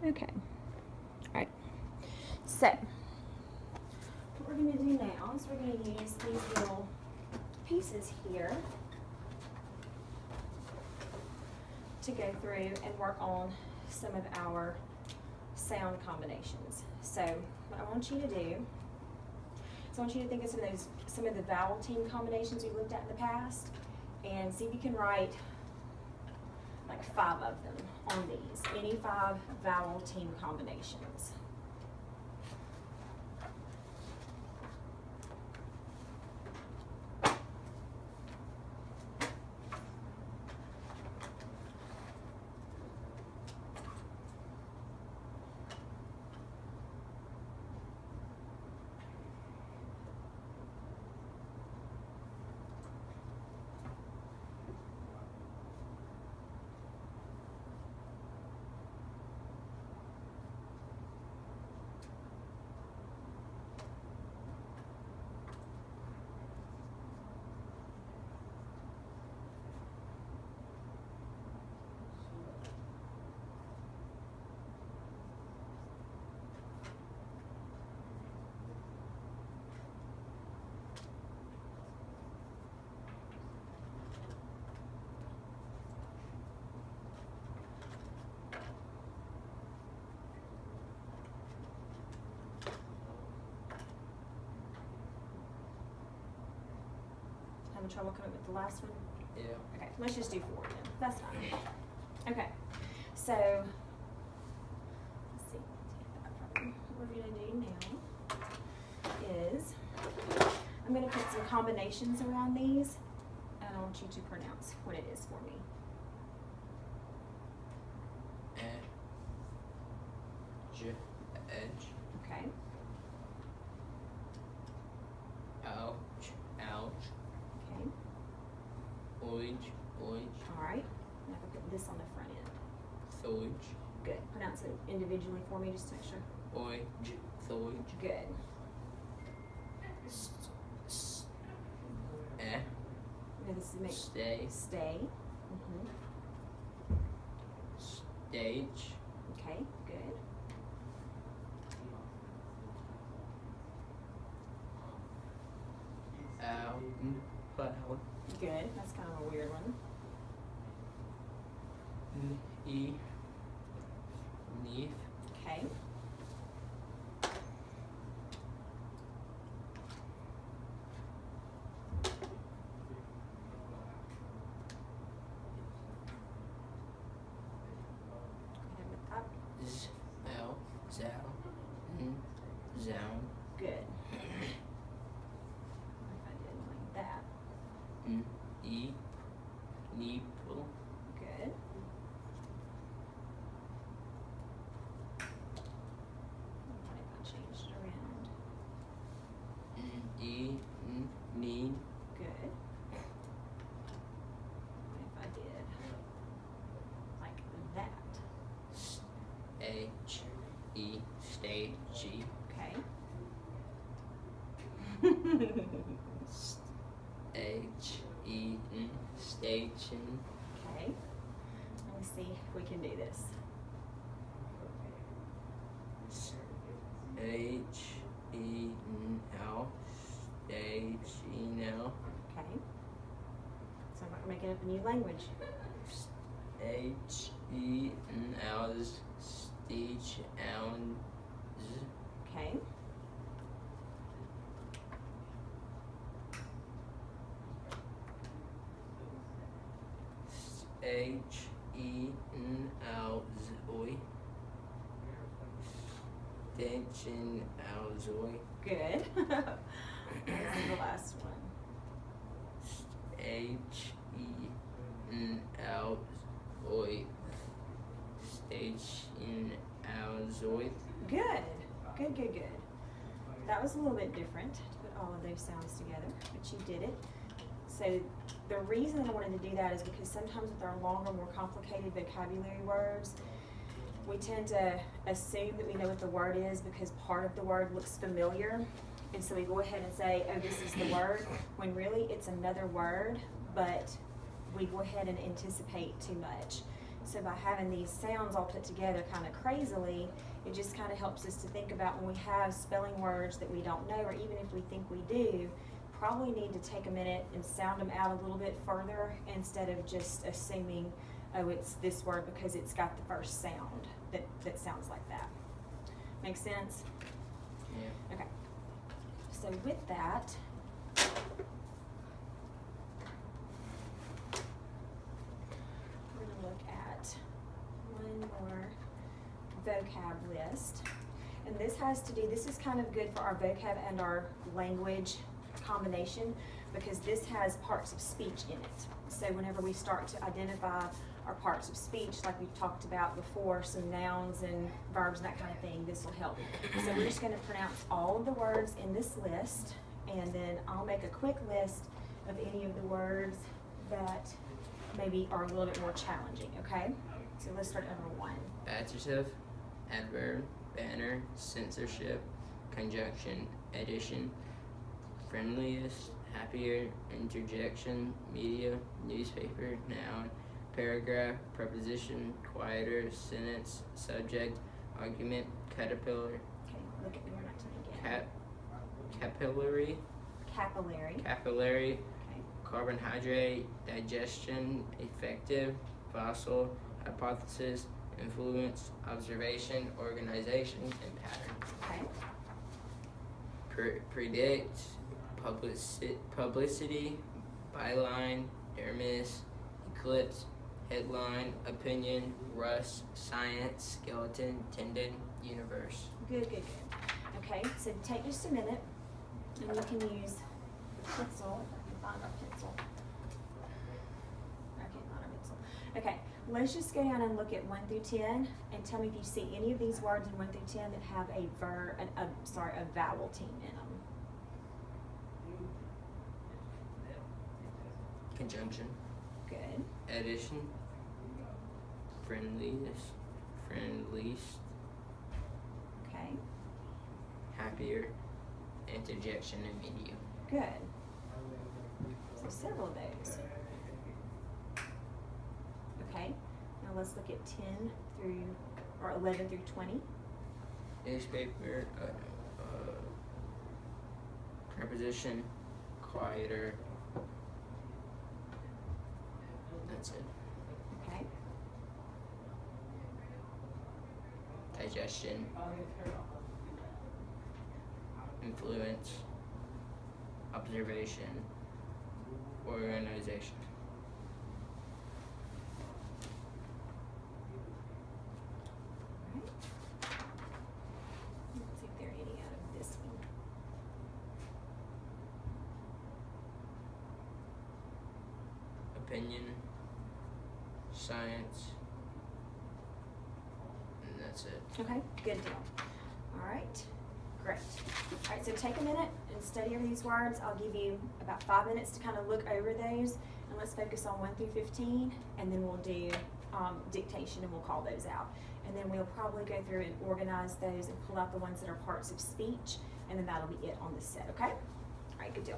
Okay. All right. So, what we're going to do now is we're going to use these little pieces here to go through and work on some of our sound combinations. So, what I want you to do is I want you to think of some of the vowel team combinations we've looked at in the past, and see if you can write like 5 of them on these. Any 5 vowel team combinations. Having trouble coming with the last one? Yeah. Okay, let's just do 4 then. That's fine. Okay, so let's see. What we're going to do now is I'm going to put some combinations around these, and I want you to pronounce what it is for me. Edge. Okay. Ouch. Ouch. Okay. Oij. Oij. All right. Now I'm going to put this on the front end. Thoj. Good. Pronounce it individually for me just to make sure. Oij. Thoj. Good. Now this is make Stay. stay. Stage. Okay, good. Flower. Good. That's kind of a weird one. Neath. Okay. And with that. Zell. Zal. Zound. Good. If I did like that. Nipple. Good. What if I changed it around? Need. Good. What if I did like that? Stage. Okay. Station. Okay. Let me see if we can do this. H-E-N-L. Stage-E-N-L. Okay. So we're making up a new language. H-E-N-L. Stage. Okay. H-E-N-L. Zoe. Station. Zoe. Good. This is the last one. H-E-N-L. Zoe. Station. Zoe. Good. Good, good, good. That was a little bit different to put all of those sounds together, but you did it. So the reason I wanted to do that is because sometimes with our longer, more complicated vocabulary words, we tend to assume that we know what the word is because part of the word looks familiar. And so we go ahead and say, oh, this is the word, when really it's another word, but we go ahead and anticipate too much. So by having these sounds all put together kind of crazily, it just kind of helps us to think about when we have spelling words that we don't know, or even if we think we do, probably need to take a minute and sound them out a little bit further instead of just assuming, oh, it's this word because it's got the first sound that sounds like that. Make sense? Yeah. Okay. So with that, we're going to look at one more vocab list. And this has to do, this is kind of good for our vocab and our language combination because this has parts of speech in it. So whenever we start to identify our parts of speech, like we've talked about before, some nouns and verbs and that kind of thing, this will help. So we're just going to pronounce all of the words in this list, and then I'll make a quick list of any of the words that maybe are a little bit more challenging, okay? So let's start at number 1. Adjective, adverb, banner, censorship, conjunction, addition, friendliest, happier, interjection, media, newspaper, noun, paragraph, preposition, quieter, sentence, subject, argument, caterpillar, Okay, look at me, we're not doing it again. capillary, Capillary. Okay. carbohydrate, digestion, effective, fossil, hypothesis, influence, observation, organization, and pattern. Okay. Predict, publicity, byline, dermis, eclipse, headline, opinion, rust, science, skeleton, tendon, universe. Good, good, good. Okay, so take just a minute, and you can use the pencil. If I can find our pencil. I can't find our pencil. Okay, let's just go down and look at 1 through 10, and tell me if you see any of these words in 1 through 10 that have a vowel team in them. Conjunction. Good. Addition. Friendliest. Okay. Happier. Interjection and media. Good. So several of those. Okay. Now let's look at 10 through, or 11 through 20. Newspaper. Preposition. Quieter. That's it. Okay. Digestion. Influence. Observation. Organization. Alright. Let's see if there are any out of this one. Opinion. Science. And that's it. Okay, good deal. All right, great. All right, so take a minute and study over these words. I'll give you about 5 minutes to kind of look over those, and let's focus on 1 through 15, and then we'll do dictation and we'll call those out. And then we'll probably go through and organize those and pull out the ones that are parts of speech, and then that'll be it on this set, okay? All right, good deal.